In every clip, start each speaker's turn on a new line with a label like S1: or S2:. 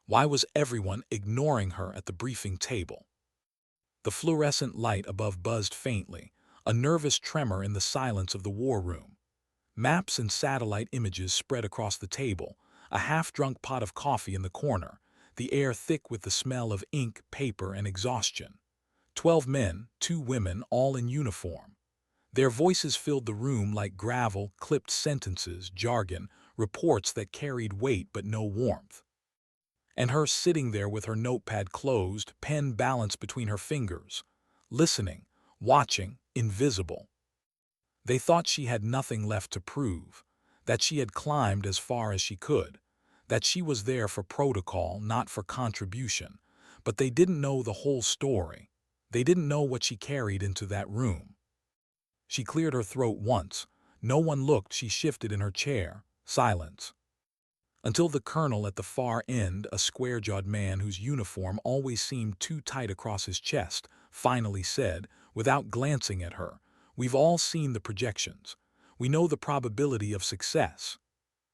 S1: Why was everyone ignoring her at the briefing table? The fluorescent light above buzzed faintly, a nervous tremor in the silence of the war room. Maps and satellite images spread across the table, a half-drunk pot of coffee in the corner, the air thick with the smell of ink, paper, and exhaustion. 12 men, 2 women, all in uniform. Their voices filled the room like gravel, clipped sentences, jargon, reports that carried weight but no warmth. And her sitting there with her notepad closed, pen balanced between her fingers, listening, watching, invisible. They thought she had nothing left to prove, that she had climbed as far as she could, that she was there for protocol, not for contribution. But they didn't know the whole story. They didn't know what she carried into that room. She cleared her throat once. No one looked. She shifted in her chair. Silence. Until the colonel at the far end, a square-jawed man whose uniform always seemed too tight across his chest, finally said, without glancing at her, "We've all seen the projections. We know the probability of success."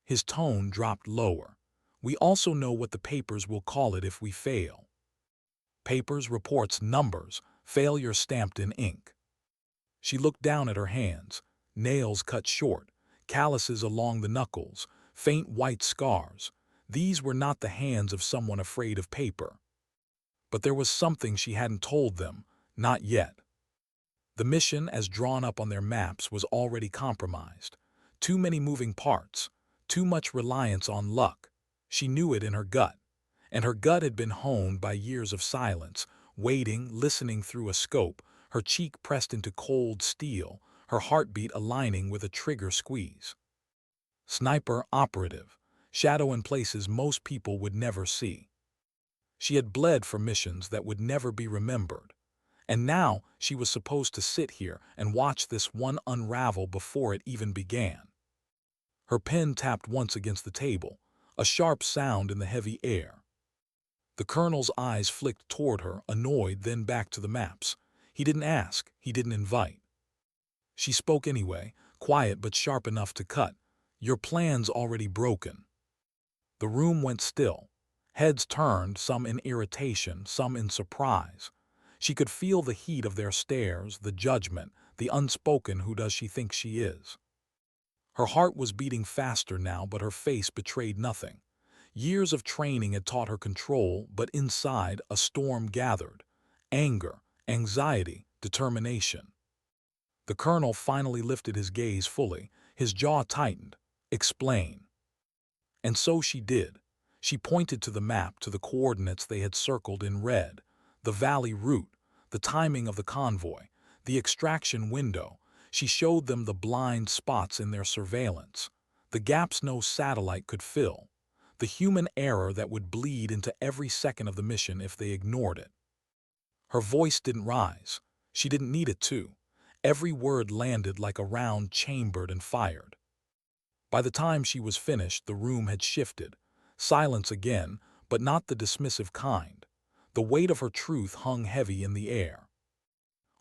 S1: His tone dropped lower. "We also know what the papers will call it if we fail. Papers, reports, numbers, failure stamped in ink." She looked down at her hands, nails cut short, calluses along the knuckles, faint white scars. These were not the hands of someone afraid of paper. But there was something she hadn't told them, not yet. The mission, as drawn up on their maps, was already compromised. Too many moving parts, too much reliance on luck. She knew it in her gut. And her gut had been honed by years of silence, waiting, listening through a scope, her cheek pressed into cold steel, her heartbeat aligning with a trigger squeeze. Sniper, operative, shadow in places most people would never see. She had bled for missions that would never be remembered. And now she was supposed to sit here and watch this one unravel before it even began. Her pen tapped once against the table, a sharp sound in the heavy air. The colonel's eyes flicked toward her, annoyed, then back to the maps. He didn't ask, he didn't invite. She spoke anyway, quiet but sharp enough to cut. "Your plan's already broken." The room went still. Heads turned, some in irritation, some in surprise. She could feel the heat of their stares, the judgment, the unspoken "who does she think she is?" Her heart was beating faster now, but her face betrayed nothing. Years of training had taught her control, but inside a storm gathered. Anger, anxiety, determination. The colonel finally lifted his gaze fully, his jaw tightened. "Explain." And so she did. She pointed to the map, to the coordinates they had circled in red, the valley route, the timing of the convoy, the extraction window. She showed them the blind spots in their surveillance, the gaps no satellite could fill, the human error that would bleed into every second of the mission if they ignored it. Her voice didn't rise. She didn't need it to. Every word landed like a round chambered and fired. By the time she was finished, the room had shifted. Silence again, but not the dismissive kind. The weight of her truth hung heavy in the air.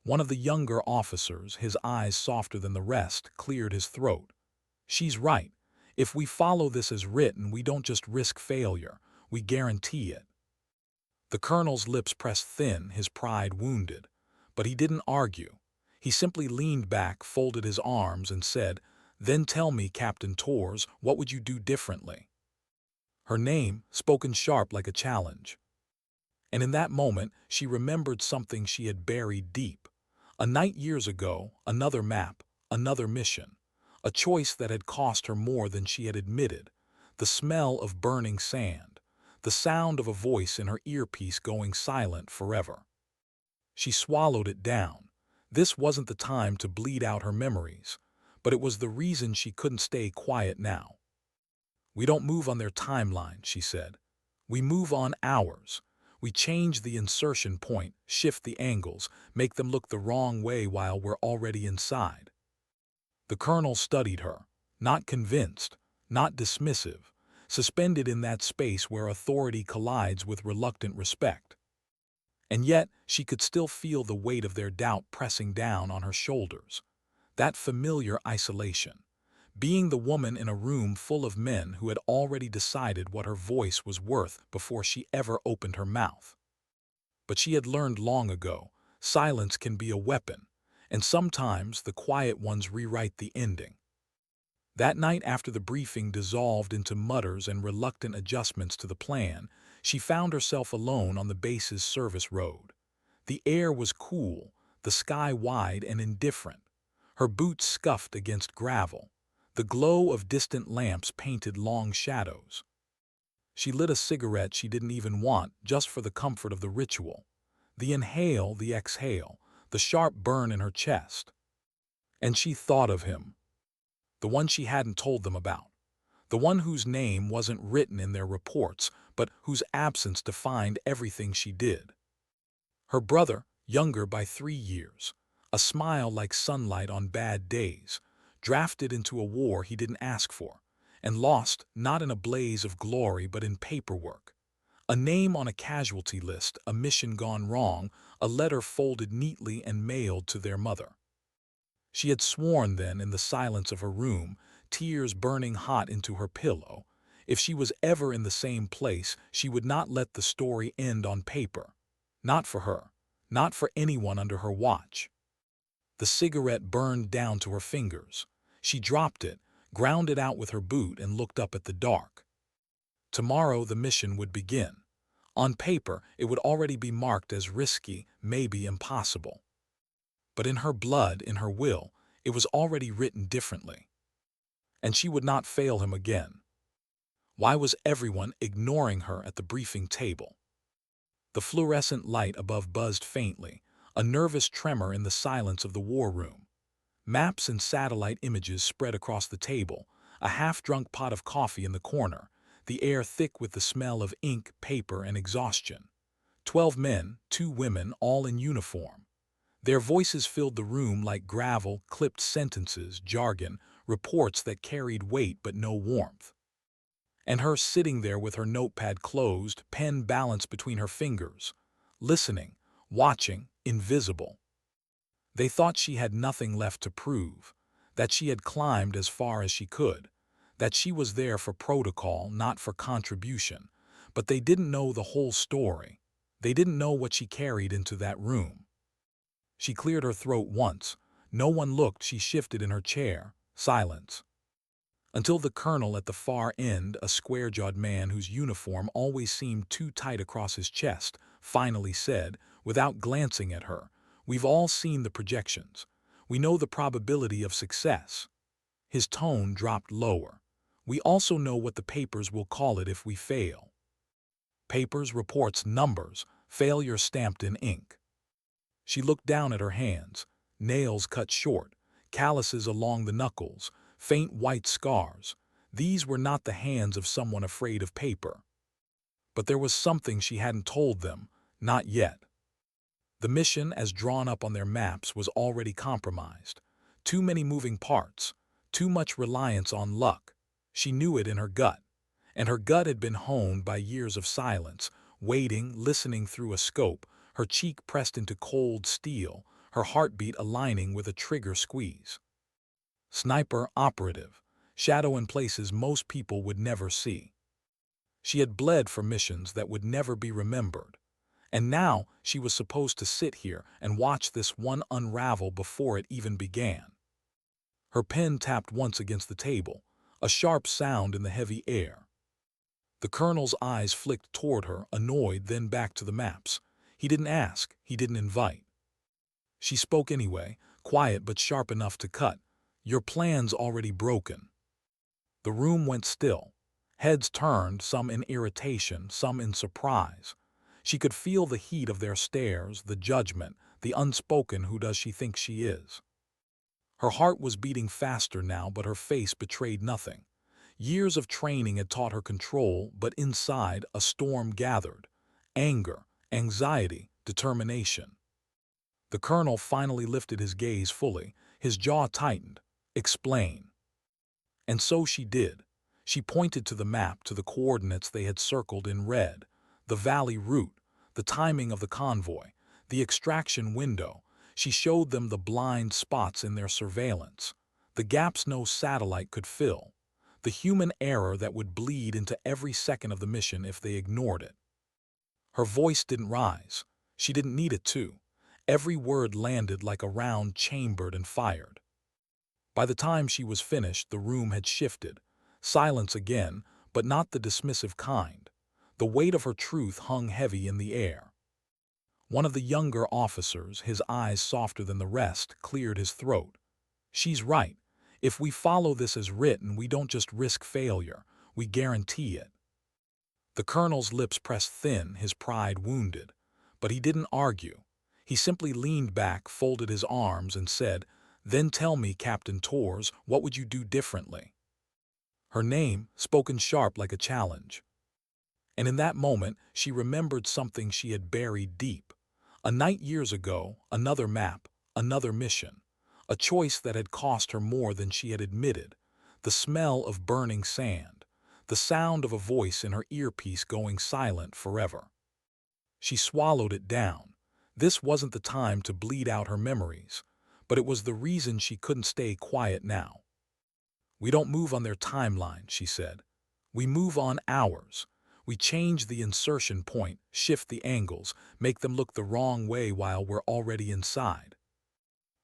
S1: One of the younger officers, his eyes softer than the rest, cleared his throat. "She's right. If we follow this as written, we don't just risk failure, we guarantee it." The colonel's lips pressed thin, his pride wounded. But he didn't argue. He simply leaned back, folded his arms, and said, "Then tell me, Captain Torres, what would you do differently?" Her name, spoken sharp like a challenge. And in that moment, she remembered something she had buried deep. A night years ago, another map, another mission. A choice that had cost her more than she had admitted. The smell of burning sand. The sound of a voice in her earpiece going silent forever. She swallowed it down. This wasn't the time to bleed out her memories. But it was the reason she couldn't stay quiet now. "We don't move on their timeline," she said. "We move on ours. We change the insertion point, shift the angles, make them look the wrong way while we're already inside." The colonel studied her, not convinced, not dismissive, suspended in that space where authority collides with reluctant respect. And yet she could still feel the weight of their doubt pressing down on her shoulders. That familiar isolation. being the woman in a room full of men who had already decided what her voice was worth before she ever opened her mouth. But she had learned long ago, silence can be a weapon, and sometimes the quiet ones rewrite the ending. That night, after the briefing dissolved into mutters and reluctant adjustments to the plan, she found herself alone on the base's service road. The air was cool, the sky wide and indifferent. Her boots scuffed against gravel. The glow of distant lamps painted long shadows. She lit a cigarette she didn't even want, just for the comfort of the ritual. The inhale, the exhale, the sharp burn in her chest. And she thought of him, the one she hadn't told them about, the one whose name wasn't written in their reports, but whose absence defined everything she did. Her brother, younger by 3 years, a smile like sunlight on bad days, drafted into a war he didn't ask for, and lost not in a blaze of glory but in paperwork. A name on a casualty list, a mission gone wrong, a letter folded neatly and mailed to their mother. She had sworn then in the silence of her room, tears burning hot into her pillow, if she was ever in the same place, she would not let the story end on paper. Not for her, not for anyone under her watch. The cigarette burned down to her fingers. She dropped it, ground it out with her boot, and looked up at the dark. Tomorrow the mission would begin. On paper, it would already be marked as risky, maybe impossible. But in her blood, in her will, it was already written differently. And she would not fail him again. Why was everyone ignoring her at the briefing table? The fluorescent light above buzzed faintly, a nervous tremor in the silence of the war room. Maps and satellite images spread across the table, a half-drunk pot of coffee in the corner, the air thick with the smell of ink, paper, and exhaustion. 12 men, 2 women, all in uniform. Their voices filled the room like gravel, clipped sentences, jargon, reports that carried weight but no warmth. And her sitting there with her notepad closed, pen balanced between her fingers, listening, watching, invisible. They thought she had nothing left to prove, that she had climbed as far as she could, that she was there for protocol, not for contribution. But they didn't know the whole story. They didn't know what she carried into that room. She cleared her throat once. No one looked. She shifted in her chair. Silence. Until the colonel at the far end, a square-jawed man whose uniform always seemed too tight across his chest, finally said, without glancing at her, "We've all seen the projections. We know the probability of success." His tone dropped lower. "We also know what the papers will call it if we fail. Papers, reports, numbers, failure stamped in ink." She looked down at her hands, nails cut short, calluses along the knuckles, faint white scars. These were not the hands of someone afraid of paper. But there was something she hadn't told them, not yet. The mission, as drawn up on their maps, was already compromised. Too many moving parts, too much reliance on luck. She knew it in her gut, and her gut had been honed by years of silence, waiting, listening through a scope, her cheek pressed into cold steel, her heartbeat aligning with a trigger squeeze. Sniper, operative, shadow in places most people would never see. She had bled for missions that would never be remembered. And now she was supposed to sit here and watch this one unravel before it even began. Her pen tapped once against the table, a sharp sound in the heavy air. The colonel's eyes flicked toward her, annoyed, then back to the maps. He didn't ask, he didn't invite. She spoke anyway, quiet but sharp enough to cut. "Your plan's already broken." The room went still. Heads turned, some in irritation, some in surprise. She could feel the heat of their stares, the judgment, the unspoken "who does she think she is?" Her heart was beating faster now, but her face betrayed nothing. Years of training had taught her control, but inside a storm gathered. Anger, anxiety, determination. The colonel finally lifted his gaze fully, his jaw tightened. "Explain." And so she did. She pointed to the map, to the coordinates they had circled in red. The valley route, the timing of the convoy, the extraction window. She showed them the blind spots in their surveillance. the gaps no satellite could fill, the human error that would bleed into every second of the mission if they ignored it. Her voice didn't rise. She didn't need it to. Every word landed like a round chambered and fired. By the time she was finished, the room had shifted. Silence again, but not the dismissive kind. The weight of her truth hung heavy in the air. One of the younger officers, his eyes softer than the rest, cleared his throat. "She's right. If we follow this as written, we don't just risk failure, we guarantee it." The colonel's lips pressed thin, his pride wounded. But he didn't argue. He simply leaned back, folded his arms, and said, "Then tell me, Captain Torres, what would you do differently?" Her name, spoken sharp like a challenge. And in that moment, she remembered something she had buried deep. A night years ago, another map, another mission. A choice that had cost her more than she had admitted. The smell of burning sand. The sound of a voice in her earpiece going silent forever. She swallowed it down. This wasn't the time to bleed out her memories, but it was the reason she couldn't stay quiet now. "We don't move on their timeline," she said. "We move on ours. We change the insertion point, shift the angles, make them look the wrong way while we're already inside."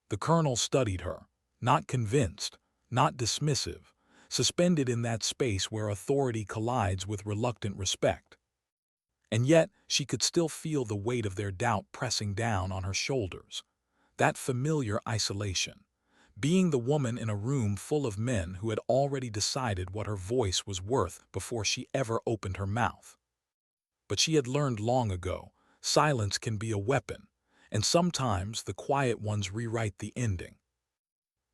S1: The colonel studied her, not convinced, not dismissive, suspended in that space where authority collides with reluctant respect. And yet, she could still feel the weight of their doubt pressing down on her shoulders. That familiar isolation. Being the woman in a room full of men who had already decided what her voice was worth before she ever opened her mouth. But she had learned long ago, silence can be a weapon, and sometimes the quiet ones rewrite the ending.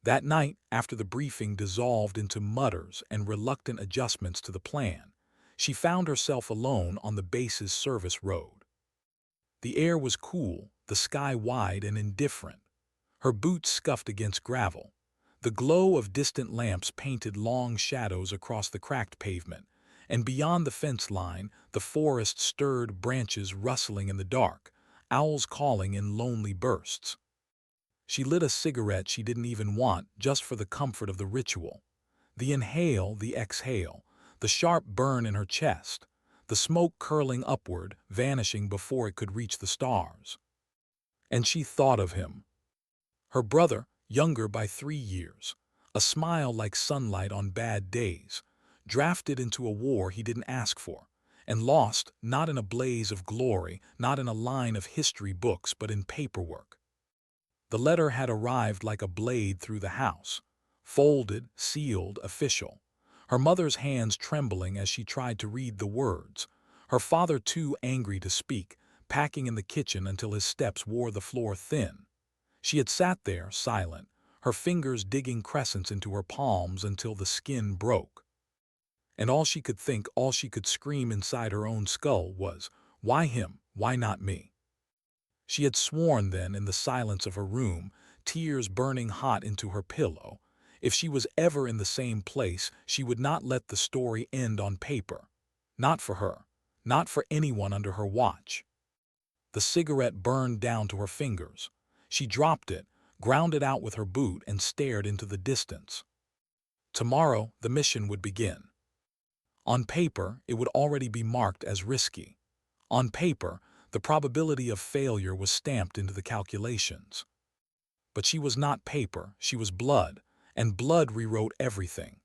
S1: That night, after the briefing dissolved into mutters and reluctant adjustments to the plan, she found herself alone on the base's service road. The air was cool, the sky wide and indifferent. Her boots scuffed against gravel. The glow of distant lamps painted long shadows across the cracked pavement, and beyond the fence line, the forest stirred, branches rustling in the dark, owls calling in lonely bursts. She lit a cigarette she didn't even want, just for the comfort of the ritual. The inhale, the exhale, the sharp burn in her chest, the smoke curling upward, vanishing before it could reach the stars. And she thought of him. Her brother, younger by 3 years, a smile like sunlight on bad days, drafted into a war he didn't ask for, and lost not in a blaze of glory, not in a line of history books, but in paperwork. The letter had arrived like a blade through the house, folded, sealed, official. Her mother's hands trembling as she tried to read the words. Her father too angry to speak, packing in the kitchen until his steps wore the floor thin. She had sat there, silent, her fingers digging crescents into her palms until the skin broke. And all she could think, all she could scream inside her own skull was, "Why him? Why not me?" She had sworn then in the silence of her room, tears burning hot into her pillow, if she was ever in the same place, she would not let the story end on paper. Not for her, not for anyone under her watch. The cigarette burned down to her fingers. She dropped it, ground it out with her boot, and stared into the distance. Tomorrow, the mission would begin. On paper, it would already be marked as risky. On paper, the probability of failure was stamped into the calculations. But she was not paper, she was blood, and blood rewrote everything.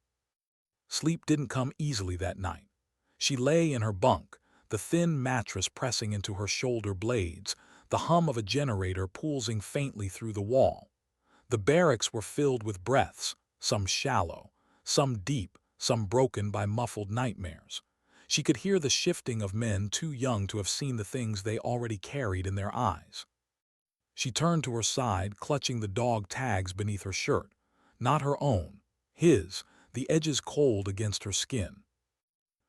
S1: Sleep didn't come easily that night. She lay in her bunk, the thin mattress pressing into her shoulder blades, the hum of a generator pulsing faintly through the wall. The barracks were filled with breaths, some shallow, some deep, some broken by muffled nightmares. She could hear the shifting of men too young to have seen the things they already carried in their eyes. She turned to her side, clutching the dog tags beneath her shirt. Not her own, his, the edges cold against her skin.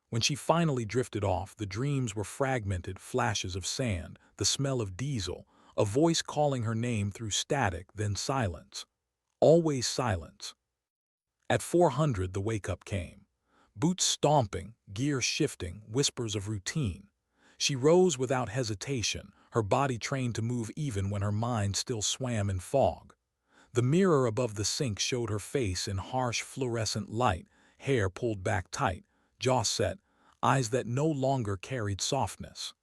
S1: When she finally drifted off, the dreams were fragmented flashes of sand, the smell of diesel, a voice calling her name through static, then silence. Always silence. At 400, the wake-up came. Boots stomping, gear shifting, whispers of routine. She rose without hesitation, her body trained to move even when her mind still swam in fog. The mirror above the sink showed her face in harsh fluorescent light, hair pulled back tight, jaw set, eyes that no longer carried softness.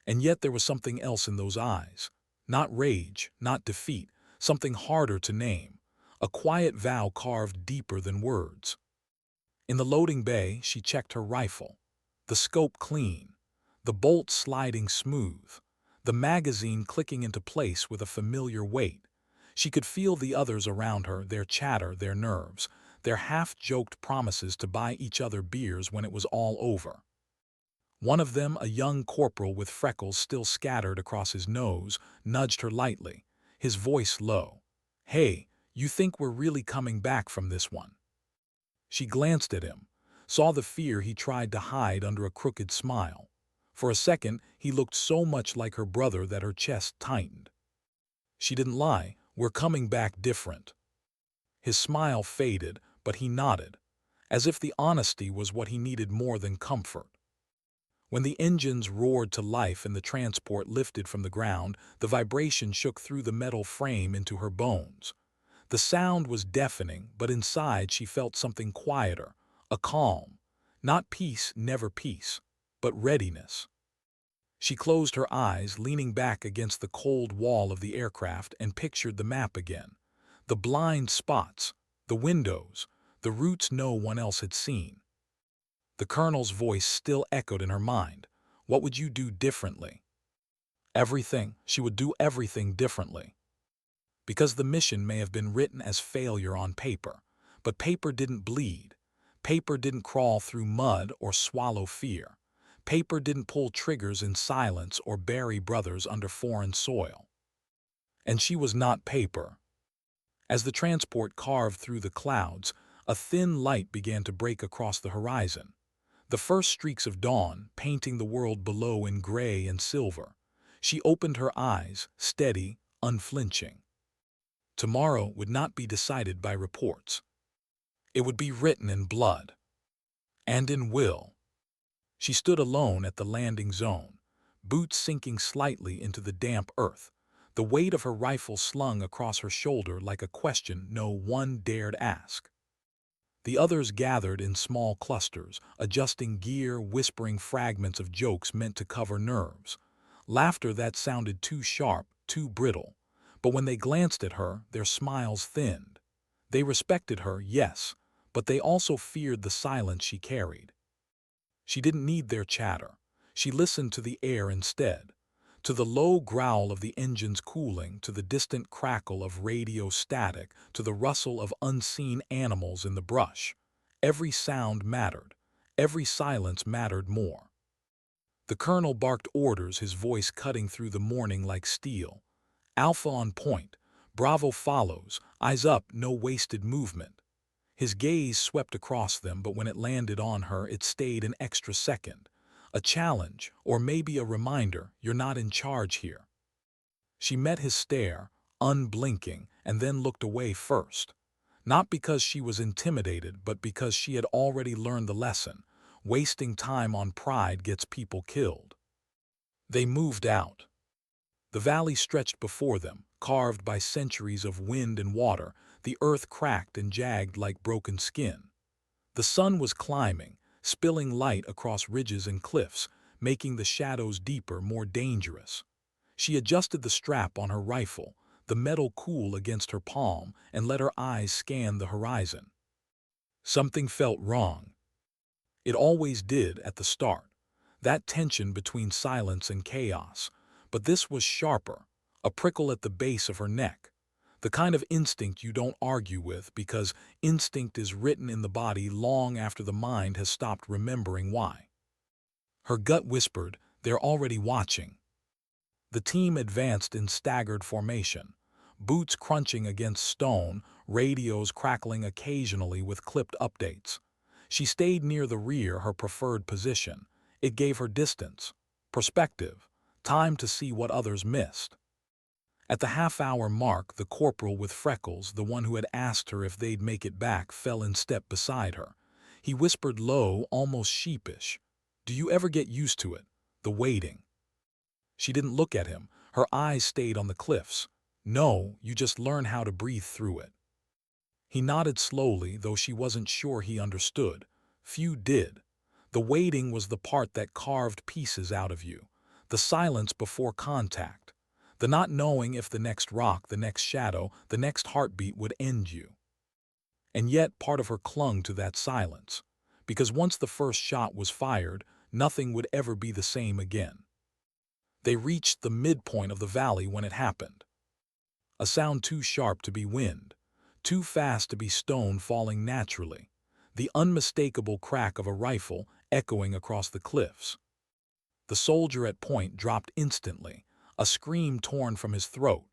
S1: And yet there was something else in those eyes. Not rage, not defeat, something harder to name. A quiet vow carved deeper than words. In the loading bay, she checked her rifle. The scope clean, the bolt sliding smooth, the magazine clicking into place with a familiar weight. She could feel the others around her, their chatter, their nerves, their half-joked promises to buy each other beers when it was all over. One of them, a young corporal with freckles still scattered across his nose, nudged her lightly, his voice low. "Hey, you think we're really coming back from this one?" She glanced at him, saw the fear he tried to hide under a crooked smile. For a second, he looked so much like her brother that her chest tightened. She didn't lie, "We're coming back different." His smile faded, but he nodded, as if the honesty was what he needed more than comfort. When the engines roared to life and the transport lifted from the ground, the vibration shook through the metal frame into her bones. The sound was deafening, but inside she felt something quieter, a calm. Not peace, never peace, but readiness. She closed her eyes, leaning back against the cold wall of the aircraft, and pictured the map again. The blind spots, the windows, the routes no one else had seen. The colonel's voice still echoed in her mind. What would you do differently? Everything. She would do everything differently. Because the mission may have been written as failure on paper, but paper didn't bleed. Paper didn't crawl through mud or swallow fear. Paper didn't pull triggers in silence or bury brothers under foreign soil. And she was not paper. As the transport carved through the clouds, a thin light began to break across the horizon. The first streaks of dawn, painting the world below in gray and silver. She opened her eyes, steady, unflinching. Tomorrow would not be decided by reports. It would be written in blood. And in will. She stood alone at the landing zone, boots sinking slightly into the damp earth, the weight of her rifle slung across her shoulder like a question no one dared ask. The others gathered in small clusters, adjusting gear, whispering fragments of jokes meant to cover nerves. Laughter that sounded too sharp, too brittle. But when they glanced at her, their smiles thinned. They respected her, yes, but they also feared the silence she carried. She didn't need their chatter. She listened to the air instead. To the low growl of the engines cooling, to the distant crackle of radio static, to the rustle of unseen animals in the brush. Every sound mattered. Every silence mattered more. The colonel barked orders, his voice cutting through the morning like steel. Alpha on point. Bravo follows. Eyes up, no wasted movement. His gaze swept across them, but when it landed on her, it stayed an extra second. A challenge, or maybe a reminder, you're not in charge here. She met his stare, unblinking, and then looked away first. Not because she was intimidated, but because she had already learned the lesson. Wasting time on pride gets people killed. They moved out. The valley stretched before them, carved by centuries of wind and water, the earth cracked and jagged like broken skin. The sun was climbing, spilling light across ridges and cliffs, making the shadows deeper, more dangerous. She adjusted the strap on her rifle, the metal cool against her palm, and let her eyes scan the horizon. Something felt wrong. It always did at the start, that tension between silence and chaos. But this was sharper, a prickle at the base of her neck. The kind of instinct you don't argue with, because instinct is written in the body long after the mind has stopped remembering why. Her gut whispered, they're already watching. The team advanced in staggered formation, boots crunching against stone, radios crackling occasionally with clipped updates. She stayed near the rear, her preferred position. It gave her distance, perspective, time to see what others missed. At the half-hour mark, the corporal with freckles, the one who had asked her if they'd make it back, fell in step beside her. He whispered low, almost sheepish, "Do you ever get used to it, the waiting?" She didn't look at him. Her eyes stayed on the cliffs. No, you just learn how to breathe through it. He nodded slowly, though she wasn't sure he understood. Few did. The waiting was the part that carved pieces out of you. The silence before contact. The not knowing if the next rock, the next shadow, the next heartbeat would end you. And yet part of her clung to that silence. Because once the first shot was fired, nothing would ever be the same again. They reached the midpoint of the valley when it happened. A sound too sharp to be wind, too fast to be stone falling naturally, the unmistakable crack of a rifle echoing across the cliffs. The soldier at point dropped instantly, a scream torn from his throat.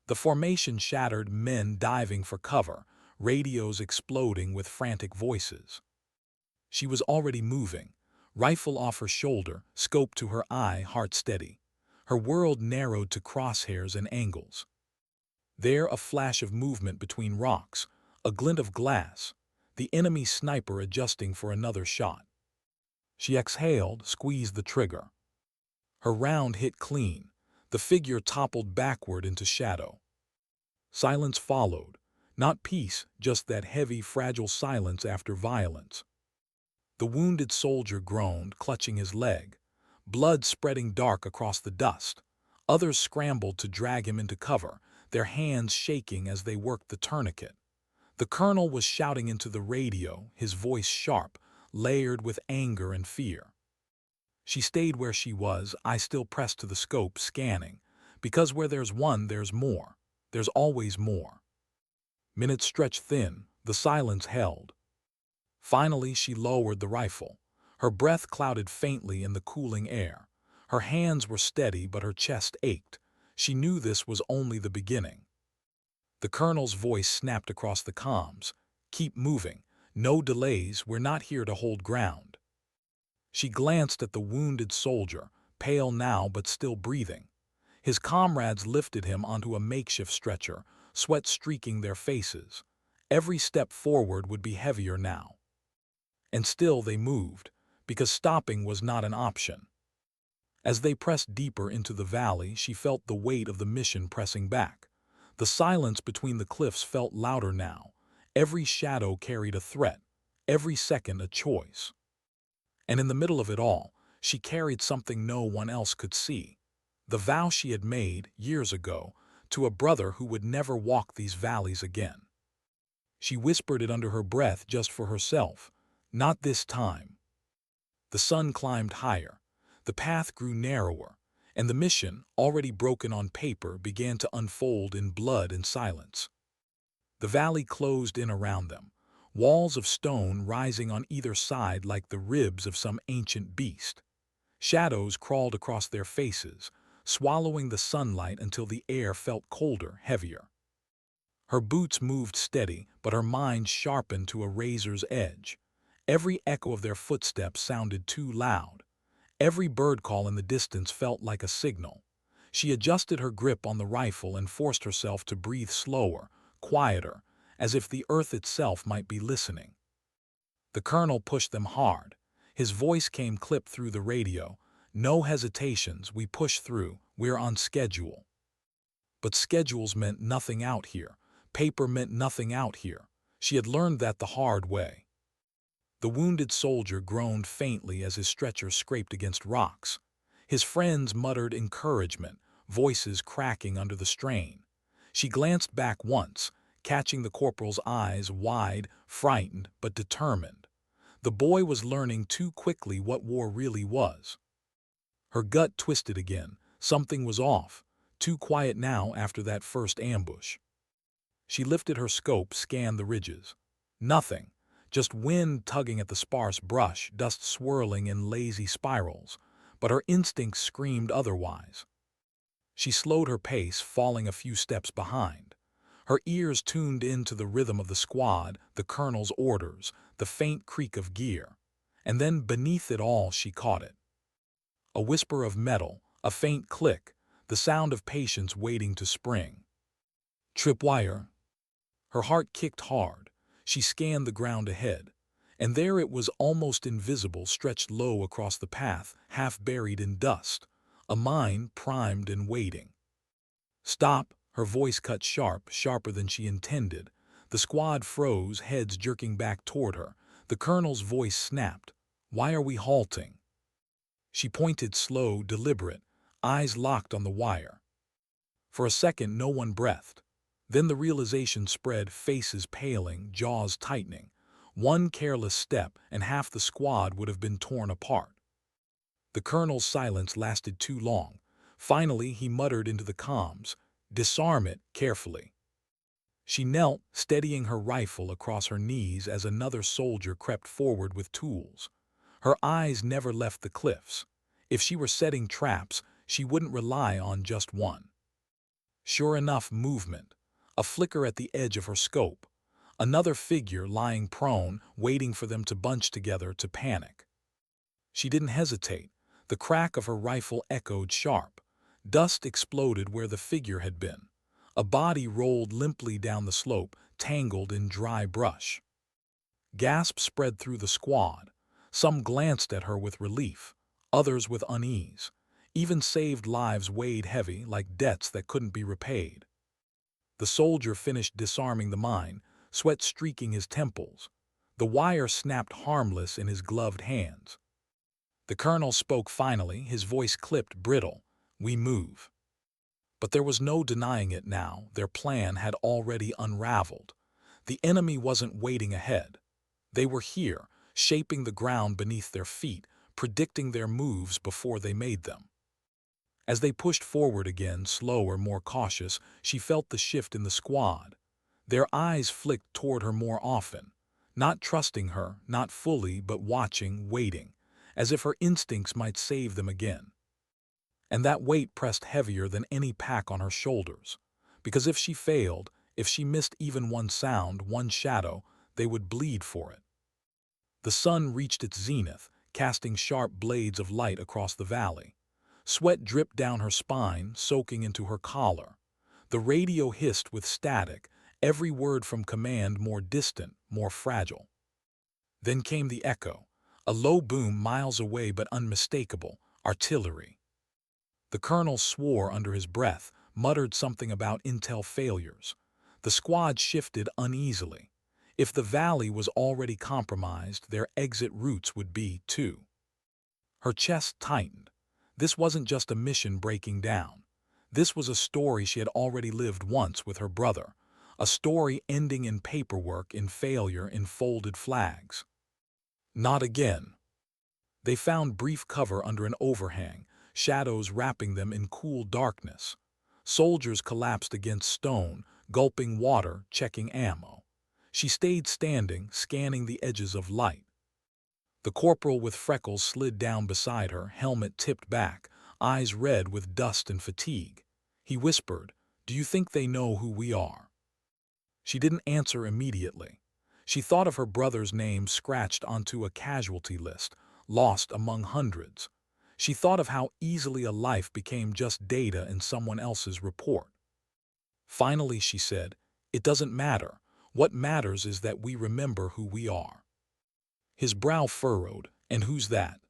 S1: The formation shattered, men diving for cover, radios exploding with frantic voices. She was already moving, rifle off her shoulder, scope to her eye, heart steady. Her world narrowed to crosshairs and angles. There a flash of movement between rocks, a glint of glass, the enemy sniper adjusting for another shot. She exhaled, squeezed the trigger. Her round hit clean. The figure toppled backward into shadow. Silence followed. Not peace, just that heavy, fragile silence after violence. The wounded soldier groaned, clutching his leg, blood spreading dark across the dust. Others scrambled to drag him into cover, their hands shaking as they worked the tourniquet. The colonel was shouting into the radio, his voice sharp, layered with anger and fear. She stayed where she was, I still pressed to the scope, scanning. Because where there's one, there's more. There's always more. Minutes stretched thin, the silence held. Finally, she lowered the rifle. Her breath clouded faintly in the cooling air. Her hands were steady, but her chest ached. She knew this was only the beginning. The colonel's voice snapped across the comms. Keep moving. No delays, we're not here to hold ground. She glanced at the wounded soldier, pale now but still breathing. His comrades lifted him onto a makeshift stretcher, sweat streaking their faces. Every step forward would be heavier now. And still they moved, because stopping was not an option. As they pressed deeper into the valley, she felt the weight of the mission pressing back. The silence between the cliffs felt louder now. Every shadow carried a threat, every second a choice. And in the middle of it all, she carried something no one else could see. The vow she had made, years ago, to a brother who would never walk these valleys again. She whispered it under her breath just for herself. Not this time. The sun climbed higher. The path grew narrower, and the mission, already broken on paper, began to unfold in blood and silence. The valley closed in around them, walls of stone rising on either side like the ribs of some ancient beast. Shadows crawled across their faces, swallowing the sunlight until the air felt colder, heavier. Her boots moved steady, but her mind sharpened to a razor's edge. Every echo of their footsteps sounded too loud. Every bird call in the distance felt like a signal. She adjusted her grip on the rifle and forced herself to breathe slower, quieter, as if the earth itself might be listening. The colonel pushed them hard. His voice came clipped through the radio. No hesitations, we push through, we're on schedule. But schedules meant nothing out here. Paper meant nothing out here. She had learned that the hard way. The wounded soldier groaned faintly as his stretcher scraped against rocks. His friends muttered encouragement, voices cracking under the strain. She glanced back once, catching the corporal's eyes wide, frightened but determined. The boy was learning too quickly what war really was. Her gut twisted again. Something was off, too quiet now after that first ambush. She lifted her scope, scanned the ridges. Nothing. Just wind tugging at the sparse brush, dust swirling in lazy spirals, but her instincts screamed otherwise. She slowed her pace, falling a few steps behind. Her ears tuned into the rhythm of the squad, the colonel's orders, the faint creak of gear. And then beneath it all she caught it. A whisper of metal, a faint click, the sound of patience waiting to spring. Tripwire. Her heart kicked hard. She scanned the ground ahead, and there it was, almost invisible, stretched low across the path, half buried in dust. A mine primed and waiting. Stop, her voice cut sharp, sharper than she intended. The squad froze, heads jerking back toward her. The colonel's voice snapped. "Why are we halting?" She pointed, slow, deliberate, eyes locked on the wire. For a second, no one breathed. Then the realization spread, faces paling, jaws tightening. One careless step, and half the squad would have been torn apart. The colonel's silence lasted too long. Finally, he muttered into the comms, "Disarm it carefully." She knelt, steadying her rifle across her knees as another soldier crept forward with tools. Her eyes never left the cliffs. If she were setting traps, she wouldn't rely on just one. Sure enough, movement. A flicker at the edge of her scope. Another figure lying prone, waiting for them to bunch together to panic. She didn't hesitate. The crack of her rifle echoed sharp. Dust exploded where the figure had been. A body rolled limply down the slope, tangled in dry brush. Gasps spread through the squad. Some glanced at her with relief, others with unease. Even saved lives weighed heavy, like debts that couldn't be repaid. The soldier finished disarming the mine, sweat streaking his temples. The wire snapped harmless in his gloved hands. The colonel spoke finally, his voice clipped, brittle. "We move." But there was no denying it now. Their plan had already unraveled. The enemy wasn't waiting ahead. They were here, shaping the ground beneath their feet, predicting their moves before they made them. As they pushed forward again, slower, more cautious, she felt the shift in the squad. Their eyes flicked toward her more often, not trusting her, not fully, but watching, waiting, as if her instincts might save them again. And that weight pressed heavier than any pack on her shoulders, because if she failed, if she missed even one sound, one shadow, they would bleed for it. The sun reached its zenith, casting sharp blades of light across the valley. Sweat dripped down her spine, soaking into her collar. The radio hissed with static, every word from command more distant, more fragile. Then came the echo, a low boom miles away but unmistakable, artillery. The colonel swore under his breath, muttered something about intel failures. The squad shifted uneasily. If the valley was already compromised, their exit routes would be, too. Her chest tightened. This wasn't just a mission breaking down. This was a story she had already lived once with her brother, a story ending in paperwork, in failure, in folded flags. Not again. They found brief cover under an overhang, shadows wrapping them in cool darkness. Soldiers collapsed against stone, gulping water, checking ammo. She stayed standing, scanning the edges of light. The corporal with freckles slid down beside her, helmet tipped back, eyes red with dust and fatigue. He whispered, "Do you think they know who we are?" She didn't answer immediately. She thought of her brother's name scratched onto a casualty list, lost among hundreds. She thought of how easily a life became just data in someone else's report. Finally, she said, "It doesn't matter. What matters is that we remember who we are." His brow furrowed. "And who's that?"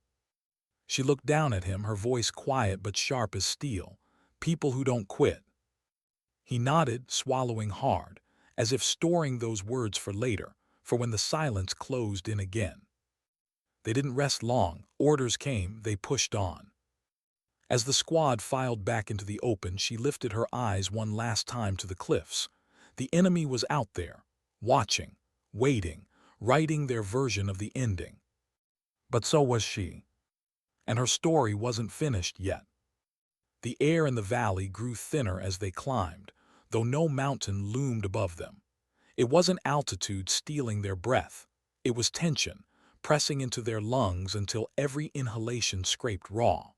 S1: She looked down at him, her voice quiet but sharp as steel. "People who don't quit." He nodded, swallowing hard, as if storing those words for later, for when the silence closed in again. They didn't rest long. Orders came, they pushed on. As the squad filed back into the open, she lifted her eyes one last time to the cliffs. The enemy was out there, watching, waiting, writing their version of the ending. But so was she. And her story wasn't finished yet. The air in the valley grew thinner as they climbed, though no mountain loomed above them. It wasn't altitude stealing their breath. It was tension, pressing into their lungs until every inhalation scraped raw.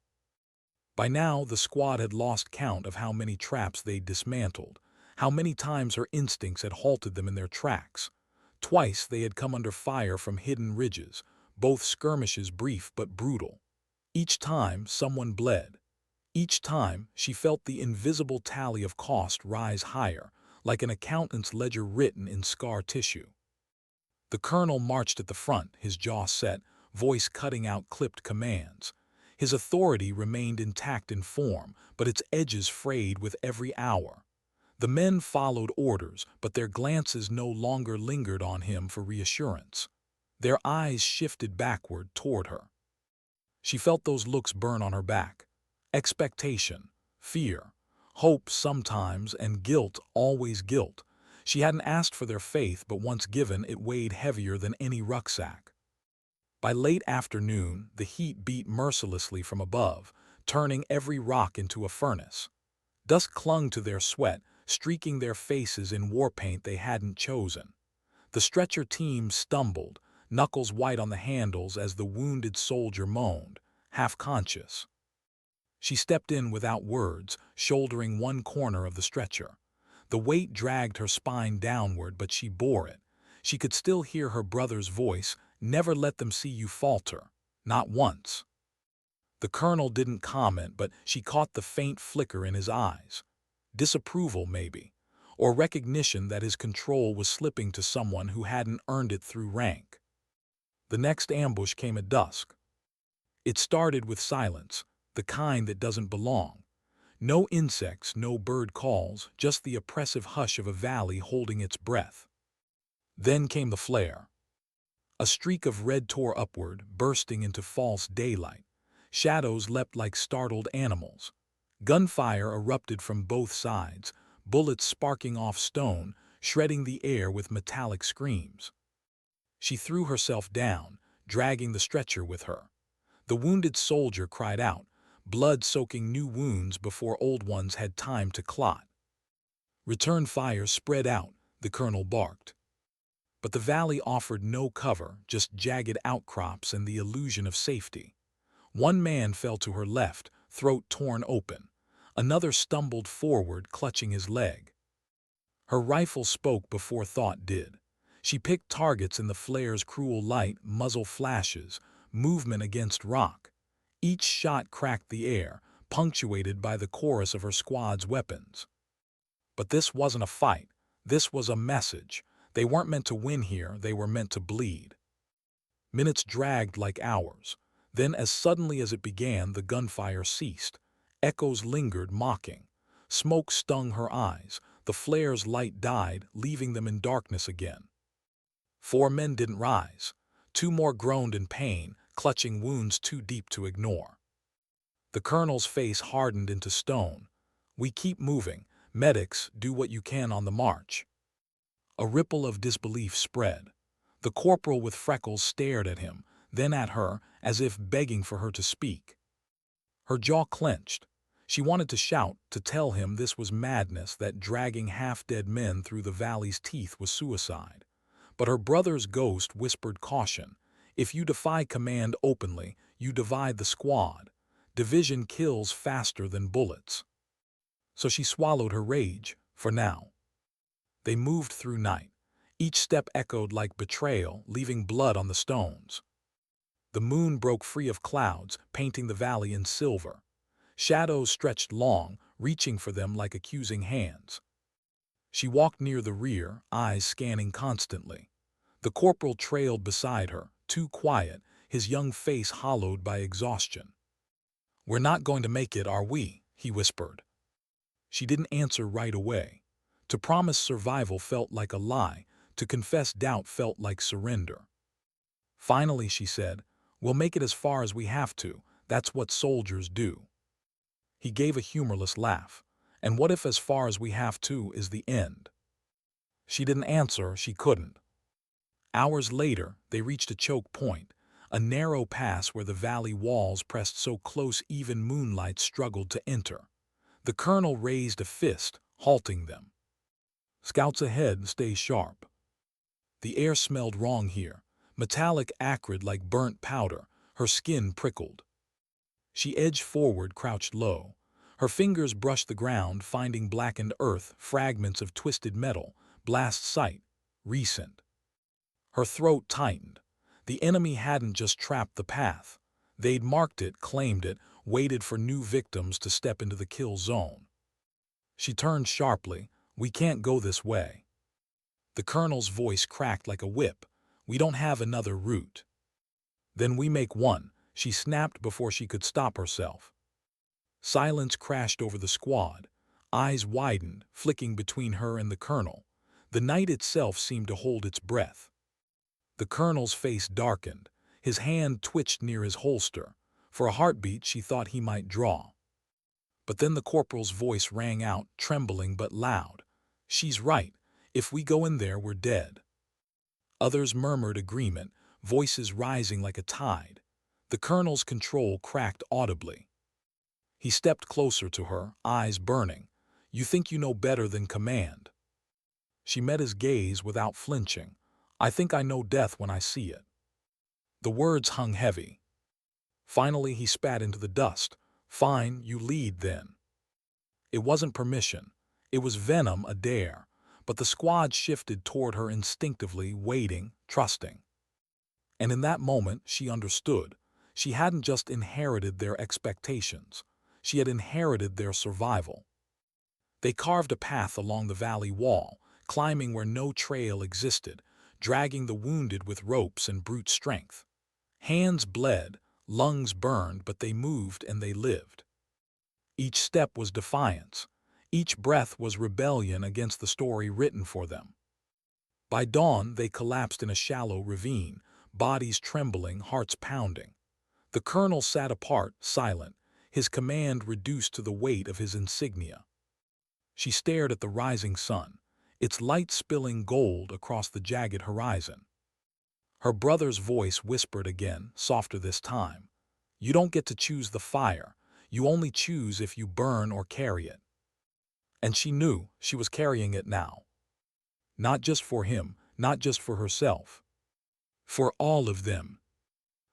S1: By now, the squad had lost count of how many traps they'd dismantled, how many times her instincts had halted them in their tracks. Twice they had come under fire from hidden ridges, both skirmishes brief but brutal. Each time, someone bled. Each time, she felt the invisible tally of cost rise higher, like an accountant's ledger written in scar tissue. The colonel marched at the front, his jaw set, voice cutting out clipped commands. His authority remained intact in form, but its edges frayed with every hour. The men followed orders, but their glances no longer lingered on him for reassurance. Their eyes shifted backward toward her. She felt those looks burn on her back. Expectation, fear, hope sometimes, and guilt, always guilt. She hadn't asked for their faith, but once given, it weighed heavier than any rucksack. By late afternoon, the heat beat mercilessly from above, turning every rock into a furnace. Dust clung to their sweat, streaking their faces in war paint they hadn't chosen. The stretcher team stumbled, knuckles white on the handles as the wounded soldier moaned, half-conscious. She stepped in without words, shouldering one corner of the stretcher. The weight dragged her spine downward, but she bore it. She could still hear her brother's voice, "Never let them see you falter." Not once. The colonel didn't comment, but she caught the faint flicker in his eyes. Disapproval, maybe, or recognition that his control was slipping to someone who hadn't earned it through rank. The next ambush came at dusk. It started with silence, the kind that doesn't belong. No insects, no bird calls, just the oppressive hush of a valley holding its breath. Then came the flare. A streak of red tore upward, bursting into false daylight. Shadows leapt like startled animals. Gunfire erupted from both sides, bullets sparking off stone, shredding the air with metallic screams. She threw herself down, dragging the stretcher with her. The wounded soldier cried out, blood soaking new wounds before old ones had time to clot. "Return fire, spread out," the colonel barked. But the valley offered no cover, just jagged outcrops and the illusion of safety. One man fell to her left, throat torn open. Another stumbled forward, clutching his leg. Her rifle spoke before thought did. She picked targets in the flare's cruel light, muzzle flashes, movement against rock. Each shot cracked the air, punctuated by the chorus of her squad's weapons. But this wasn't a fight. This was a message. They weren't meant to win here, they were meant to bleed. Minutes dragged like hours. Then, as suddenly as it began, the gunfire ceased. Echoes lingered, mocking. Smoke stung her eyes. The flare's light died, leaving them in darkness again. 4 men didn't rise. 2 more groaned in pain, clutching wounds too deep to ignore. The colonel's face hardened into stone. "We keep moving. Medics, do what you can on the march." A ripple of disbelief spread. The corporal with freckles stared at him, then at her, as if begging for her to speak. Her jaw clenched. She wanted to shout, to tell him this was madness, that dragging half-dead men through the valley's teeth was suicide. But her brother's ghost whispered caution. If you defy command openly, you divide the squad. Division kills faster than bullets. So she swallowed her rage, for now. They moved through night. Each step echoed like betrayal, leaving blood on the stones. The moon broke free of clouds, painting the valley in silver. Shadows stretched long, reaching for them like accusing hands. She walked near the rear, eyes scanning constantly. The corporal trailed beside her, too quiet, his young face hollowed by exhaustion. "We're not going to make it, are we?" he whispered. She didn't answer right away. To promise survival felt like a lie. To confess doubt felt like surrender. Finally, she said, "We'll make it as far as we have to. That's what soldiers do." He gave a humorless laugh. "And what if as far as we have to is the end?" She didn't answer, she couldn't. Hours later, they reached a choke point, a narrow pass where the valley walls pressed so close even moonlight struggled to enter. The colonel raised a fist, halting them. "Scouts ahead, stay sharp." The air smelled wrong here, metallic, acrid like burnt powder. Her skin prickled. She edged forward, crouched low. Her fingers brushed the ground, finding blackened earth, fragments of twisted metal. Blast site. Recent. Her throat tightened. The enemy hadn't just trapped the path. They'd marked it, claimed it, waited for new victims to step into the kill zone. She turned sharply. "We can't go this way." The colonel's voice cracked like a whip. "We don't have another route." "Then we make one," she snapped before she could stop herself. Silence crashed over the squad. eyes widened, flicking between her and the colonel. The night itself seemed to hold its breath. The colonel's face darkened. His hand twitched near his holster. For a heartbeat, she thought he might draw. But then the corporal's voice rang out, trembling but loud. "She's right. If we go in there, we're dead." Others murmured agreement, voices rising like a tide. The colonel's control cracked audibly. He stepped closer to her, eyes burning. "You think you know better than command." She met his gaze without flinching. "I think I know death when I see it." The words hung heavy. Finally he spat into the dust. "Fine, you lead then." It wasn't permission. It was venom, a dare. But the squad shifted toward her instinctively, waiting, trusting. And in that moment she understood. She hadn't just inherited their expectations. She had inherited their survival. They carved a path along the valley wall, climbing where no trail existed, dragging the wounded with ropes and brute strength. Hands bled, lungs burned, but they moved and they lived. Each step was defiance. Each breath was rebellion against the story written for them. By dawn, they collapsed in a shallow ravine, bodies trembling, hearts pounding. The colonel sat apart, silent, his command reduced to the weight of his insignia. She stared at the rising sun, its light spilling gold across the jagged horizon. Her brother's voice whispered again, softer this time. "You don't get to choose the fire. You only choose if you burn or carry it." And she knew she was carrying it now. Not just for him, not just for herself. For all of them.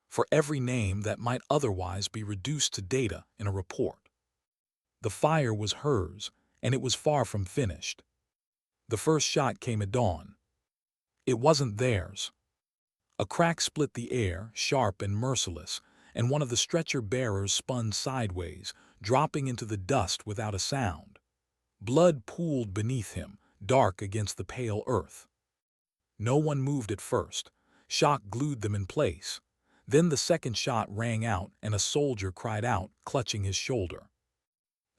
S1: For every name that might otherwise be reduced to data in a report. The fire was hers, and it was far from finished. The first shot came at dawn. It wasn't theirs. A crack split the air, sharp and merciless, and one of the stretcher bearers spun sideways, dropping into the dust without a sound. Blood pooled beneath him, dark against the pale earth. No one moved at first. Shock glued them in place. Then the second shot rang out, and a soldier cried out, clutching his shoulder.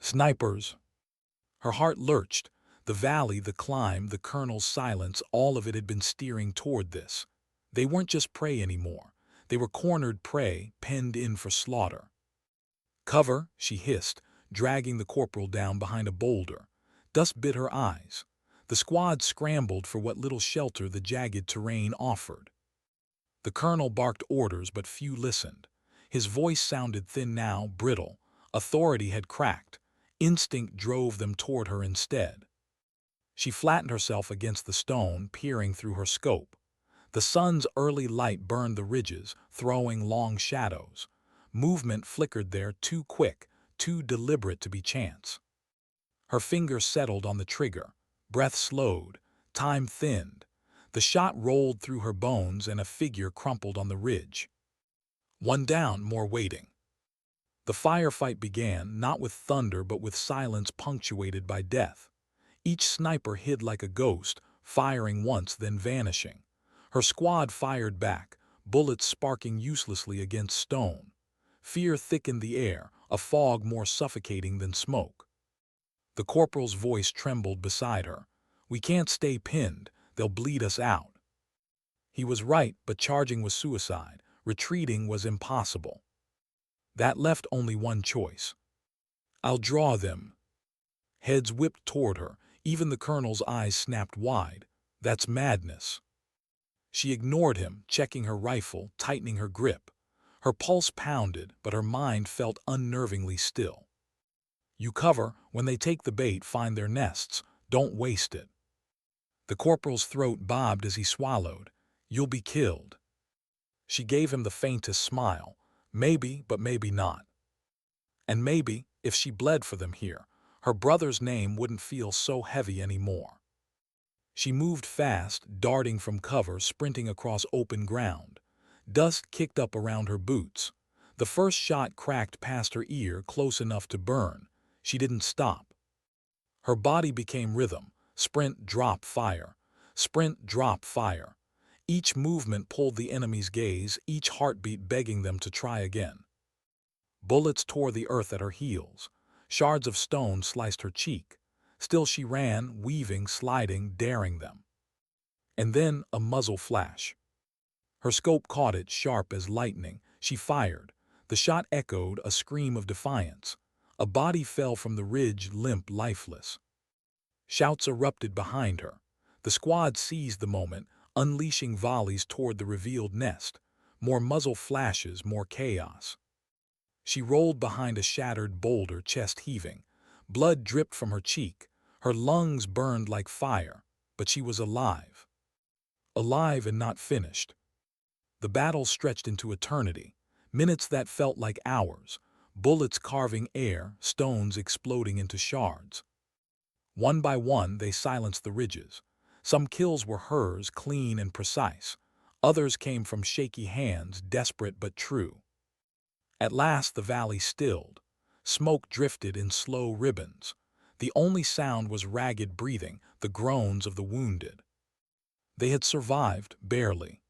S1: "Snipers!" Her heart lurched. The valley, the climb, the colonel's silence, all of it had been steering toward this. They weren't just prey anymore. They were cornered prey, penned in for slaughter. "Cover," she hissed, dragging the corporal down behind a boulder. Dust bit her eyes. The squad scrambled for what little shelter the jagged terrain offered. The colonel barked orders, but few listened. His voice sounded thin now, brittle. Authority had cracked. Instinct drove them toward her instead. She flattened herself against the stone, peering through her scope. The sun's early light burned the ridges, throwing long shadows. Movement flickered there, too quick, too deliberate to be chance. Her fingers settled on the trigger. Breath slowed. Time thinned. The shot rolled through her bones and a figure crumpled on the ridge. One down, more waiting. The firefight began, not with thunder but with silence punctuated by death. Each sniper hid like a ghost, firing once then vanishing. Her squad fired back, bullets sparking uselessly against stone. Fear thickened the air, a fog more suffocating than smoke. The corporal's voice trembled beside her. "We can't stay pinned. They'll bleed us out." He was right, but charging was suicide. Retreating was impossible. That left only one choice. "I'll draw them." Heads whipped toward her. Even the colonel's eyes snapped wide. "That's madness." She ignored him, checking her rifle, tightening her grip. Her pulse pounded, but her mind felt unnervingly still. "You cover. When they take the bait, find their nests. Don't waste it." The corporal's throat bobbed as he swallowed. "You'll be killed." She gave him the faintest smile. Maybe, but maybe not. And maybe, if she bled for them here, her brother's name wouldn't feel so heavy anymore. She moved fast, darting from cover, sprinting across open ground. Dust kicked up around her boots. The first shot cracked past her ear, close enough to burn. She didn't stop. Her body became rhythm. Sprint, drop, fire. Sprint, drop, fire. Each movement pulled the enemy's gaze, each heartbeat begging them to try again. Bullets tore the earth at her heels. Shards of stone sliced her cheek. Still she ran, weaving, sliding, daring them. And then a muzzle flash. Her scope caught it, sharp as lightning. She fired. The shot echoed, a scream of defiance. A body fell from the ridge, limp, lifeless. Shouts erupted behind her. The squad seized the moment, unleashing volleys toward the revealed nest. More muzzle flashes, more chaos. She rolled behind a shattered boulder, chest heaving. Blood dripped from her cheek. Her lungs burned like fire, but she was alive. Alive and not finished. The battle stretched into eternity, minutes that felt like hours, bullets carving air, stones exploding into shards. One by one, they silenced the ridges. Some kills were hers, clean and precise. Others came from shaky hands, desperate but true. At last the valley stilled. Smoke drifted in slow ribbons. The only sound was ragged breathing, the groans of the wounded. They had survived, barely.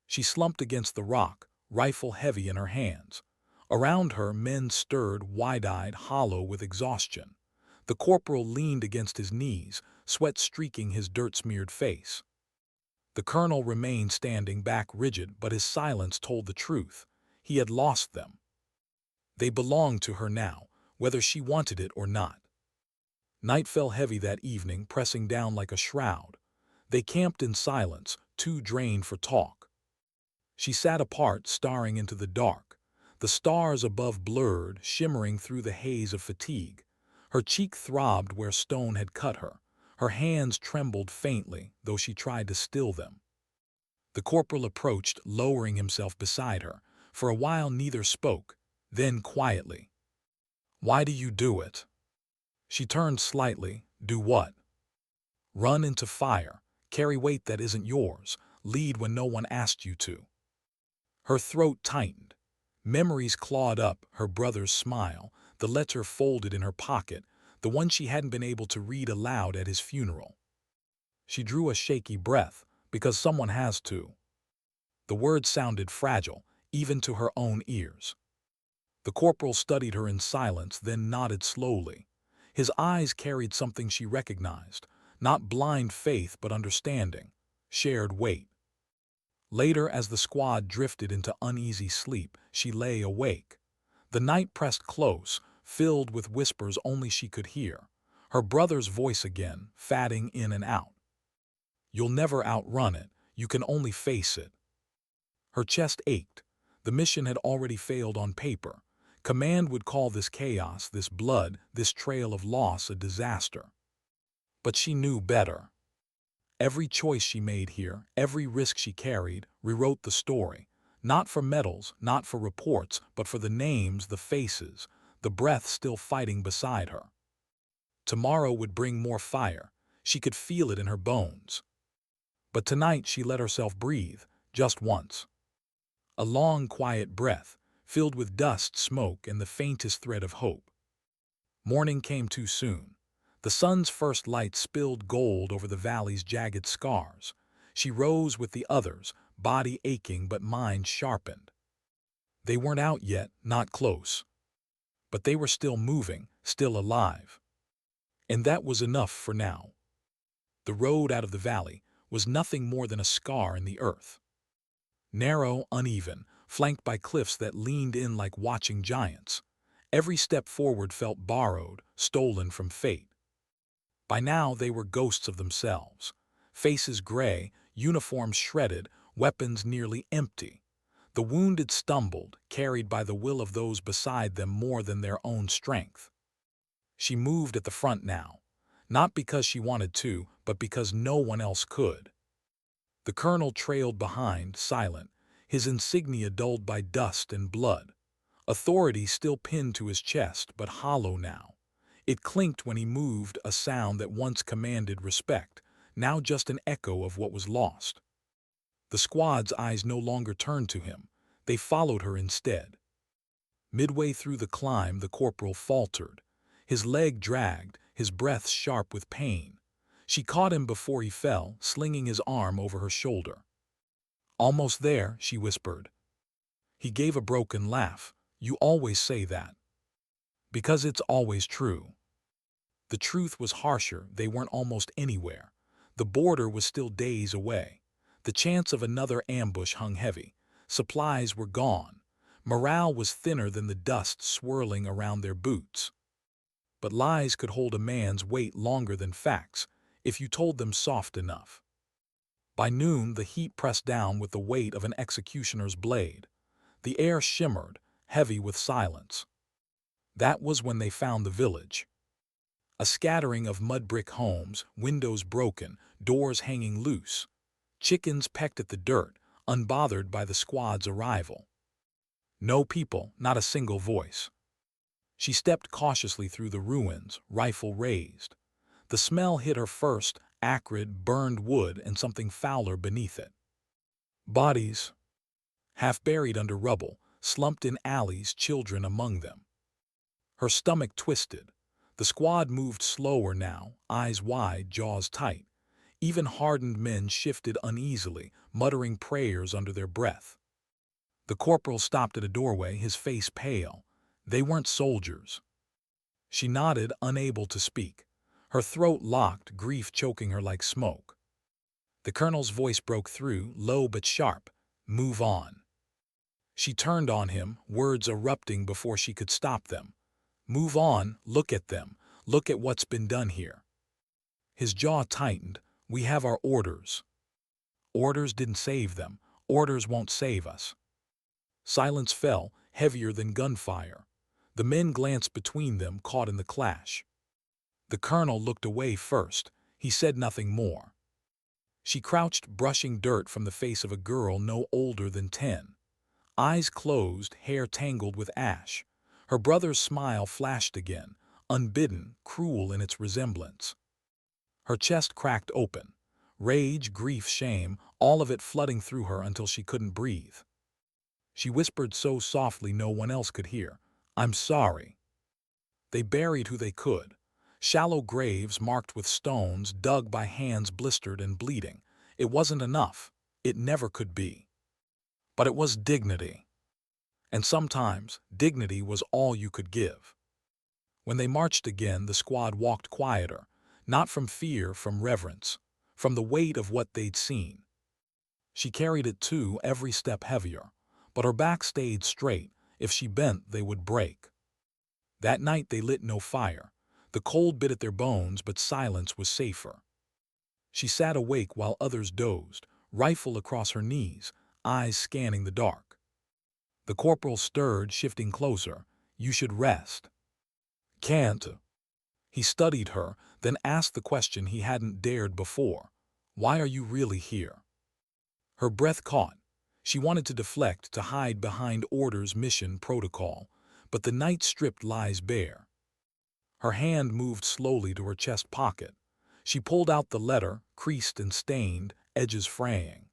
S1: She slumped against the rock, rifle heavy in her hands. Around her, men stirred, wide-eyed, hollow with exhaustion. The corporal leaned against his knees, sweat streaking his dirt-smeared face. The colonel remained standing back, rigid, but his silence told the truth. He had lost them. They belonged to her now, whether she wanted it or not. Night fell heavy that evening, pressing down like a shroud. They camped in silence, too drained for talk. She sat apart, staring into the dark. The stars above blurred, shimmering through the haze of fatigue. Her cheek throbbed where stone had cut her. Her hands trembled faintly, though she tried to still them. The corporal approached, lowering himself beside her. For a while neither spoke, then quietly. "Why do you do it?" She turned slightly. "Do what?" "Run into fire, carry weight that isn't yours, lead when no one asked you to." Her throat tightened. Memories clawed up, her brother's smile, the letter folded in her pocket, the one she hadn't been able to read aloud at his funeral. She drew a shaky breath, because someone has to. The words sounded fragile, even to her own ears. The corporal studied her in silence, then nodded slowly. His eyes carried something she recognized, not blind faith but understanding, shared weight. Later, as the squad drifted into uneasy sleep, she lay awake. The night pressed close, filled with whispers only she could hear. Her brother's voice again, fading in and out. "You'll never outrun it, you can only face it." Her chest ached. The mission had already failed on paper. Command would call this chaos, this blood, this trail of loss a disaster. But she knew better. Every choice she made here, every risk she carried, rewrote the story. Not for medals, not for reports, but for the names, the faces, the breath still fighting beside her. Tomorrow would bring more fire. She could feel it in her bones. But tonight she let herself breathe, just once. A long, quiet breath, filled with dust, smoke, and the faintest thread of hope. Morning came too soon. The sun's first light spilled gold over the valley's jagged scars. She rose with the others, body aching but mind sharpened. They weren't out yet, not close. But they were still moving, still alive. And that was enough for now. The road out of the valley was nothing more than a scar in the earth. Narrow, uneven, flanked by cliffs that leaned in like watching giants. Every step forward felt borrowed, stolen from fate. By now they were ghosts of themselves. Faces gray, uniforms shredded, weapons nearly empty. The wounded stumbled, carried by the will of those beside them more than their own strength. She moved at the front now, not because she wanted to, but because no one else could. The colonel trailed behind, silent, his insignia dulled by dust and blood. Authority still pinned to his chest, but hollow now. It clinked when he moved, a sound that once commanded respect, now just an echo of what was lost. The squad's eyes no longer turned to him. They followed her instead. Midway through the climb, the corporal faltered. His leg dragged, his breath sharp with pain. She caught him before he fell, slinging his arm over her shoulder. "Almost there," she whispered. He gave a broken laugh. "You always say that." "Because it's always true." The truth was harsher, they weren't almost anywhere. The border was still days away. The chance of another ambush hung heavy. Supplies were gone. Morale was thinner than the dust swirling around their boots. But lies could hold a man's weight longer than facts, if you told them soft enough. By noon, the heat pressed down with the weight of an executioner's blade. The air shimmered, heavy with silence. That was when they found the village. A scattering of mud-brick homes, windows broken, doors hanging loose. Chickens pecked at the dirt, unbothered by the squad's arrival. No people, not a single voice. She stepped cautiously through the ruins, rifle raised. The smell hit her first, acrid, burned wood and something fouler beneath it. Bodies, half buried under rubble, slumped in alleys, children among them. Her stomach twisted. The squad moved slower now, eyes wide, jaws tight. Even hardened men shifted uneasily, muttering prayers under their breath. The corporal stopped at a doorway, his face pale. They weren't soldiers. She nodded, unable to speak. Her throat locked, grief choking her like smoke. The colonel's voice broke through, low but sharp. "Move on." She turned on him, words erupting before she could stop them. "Move on, look at them. Look at what's been done here." His jaw tightened. "We have our orders." "Orders didn't save them. Orders won't save us." Silence fell, heavier than gunfire. The men glanced between them, caught in the clash. The colonel looked away first. He said nothing more. She crouched, brushing dirt from the face of a girl no older than 10. Eyes closed, hair tangled with ash. Her brother's smile flashed again, unbidden, cruel in its resemblance. Her chest cracked open. Rage, grief, shame, all of it flooding through her until she couldn't breathe. She whispered so softly no one else could hear, "I'm sorry." They buried who they could. Shallow graves marked with stones, dug by hands blistered and bleeding. It wasn't enough. It never could be. But it was dignity. And sometimes, dignity was all you could give. When they marched again, the squad walked quieter, not from fear, from reverence, from the weight of what they'd seen. She carried it too, every step heavier, but her back stayed straight. If she bent, they would break. That night they lit no fire. The cold bit at their bones, but silence was safer. She sat awake while others dozed, rifle across her knees, eyes scanning the dark. The corporal stirred, shifting closer. "You should rest." "Can't." He studied her, then asked the question he hadn't dared before. "Why are you really here?" Her breath caught. She wanted to deflect, to hide behind orders, mission, protocol, but the night stripped lies bare. Her hand moved slowly to her chest pocket. She pulled out the letter, creased and stained, edges fraying.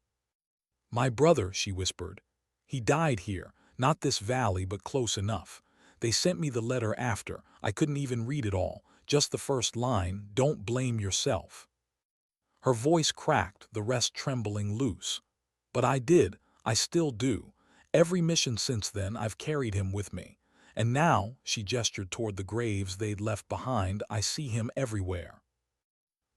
S1: "My brother," she whispered. "He died here, not this valley, but close enough. They sent me the letter after. I couldn't even read it all, just the first line, 'Don't blame yourself.'" Her voice cracked, the rest trembling loose. "But I did. I still do. Every mission since then, I've carried him with me. And now," she gestured toward the graves they'd left behind, "I see him everywhere."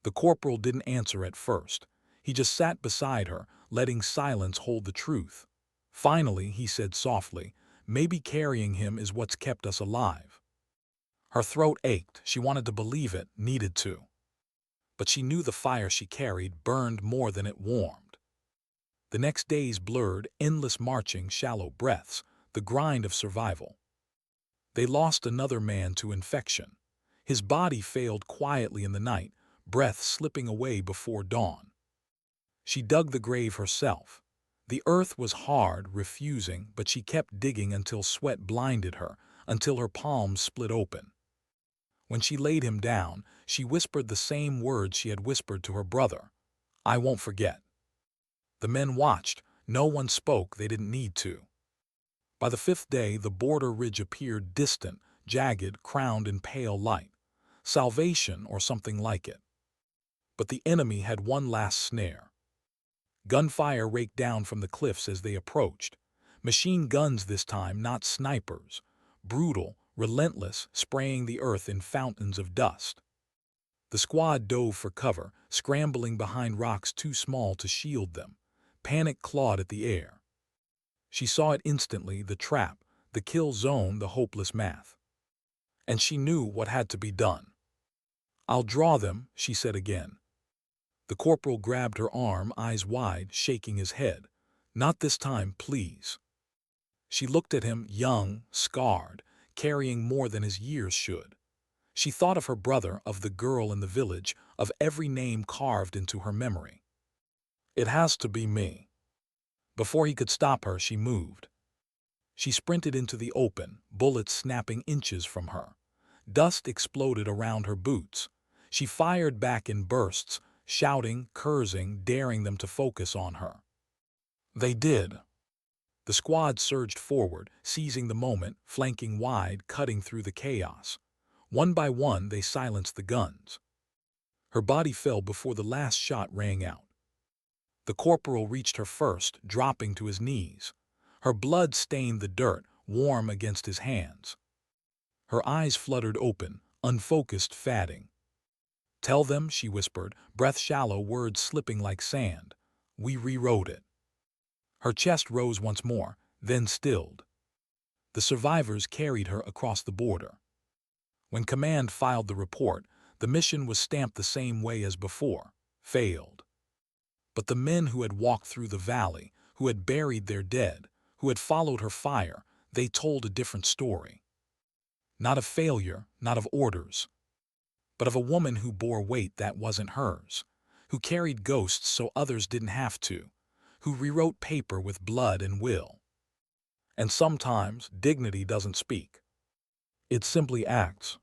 S1: The corporal didn't answer at first. He just sat beside her, letting silence hold the truth. Finally, he said softly, "Maybe carrying him is what's kept us alive." Her throat ached. She wanted to believe it, needed to. But she knew the fire she carried burned more than it warmed. The next days blurred, endless marching, shallow breaths, the grind of survival. They lost another man to infection. His body failed quietly in the night, breath slipping away before dawn. She dug the grave herself. The earth was hard, refusing, but she kept digging until sweat blinded her, until her palms split open. When she laid him down, she whispered the same words she had whispered to her brother. "I won't forget." The men watched. No one spoke, they didn't need to. By the 5th day, the border ridge appeared distant, jagged, crowned in pale light. Salvation or something like it. But the enemy had one last snare. Gunfire raked down from the cliffs as they approached. Machine guns this time, not snipers. Brutal, relentless, spraying the earth in fountains of dust. The squad dove for cover, scrambling behind rocks too small to shield them. Panic clawed at the air. She saw it instantly, the trap, the kill zone, the hopeless math. And she knew what had to be done. "I'll draw them," she said again. The corporal grabbed her arm, eyes wide, shaking his head. "Not this time, please." She looked at him, young, scarred, carrying more than his years should. She thought of her brother, of the girl in the village, of every name carved into her memory. "It has to be me." Before he could stop her, she moved. She sprinted into the open, bullets snapping inches from her. Dust exploded around her boots. She fired back in bursts, shouting, cursing, daring them to focus on her. They did. The squad surged forward, seizing the moment, flanking wide, cutting through the chaos. One by one, they silenced the guns. Her body fell before the last shot rang out. The corporal reached her first, dropping to his knees. Her blood stained the dirt, warm against his hands. Her eyes fluttered open, unfocused, fading. "Tell them," she whispered, breath shallow, words slipping like sand. "We rewrote it." Her chest rose once more, then stilled. The survivors carried her across the border. When command filed the report, the mission was stamped the same way as before: failed. But the men who had walked through the valley, who had buried their dead, who had followed her fire, they told a different story. Not of failure, not of orders, but of a woman who bore weight that wasn't hers, who carried ghosts so others didn't have to, who rewrote paper with blood and will. And sometimes dignity doesn't speak. It simply acts.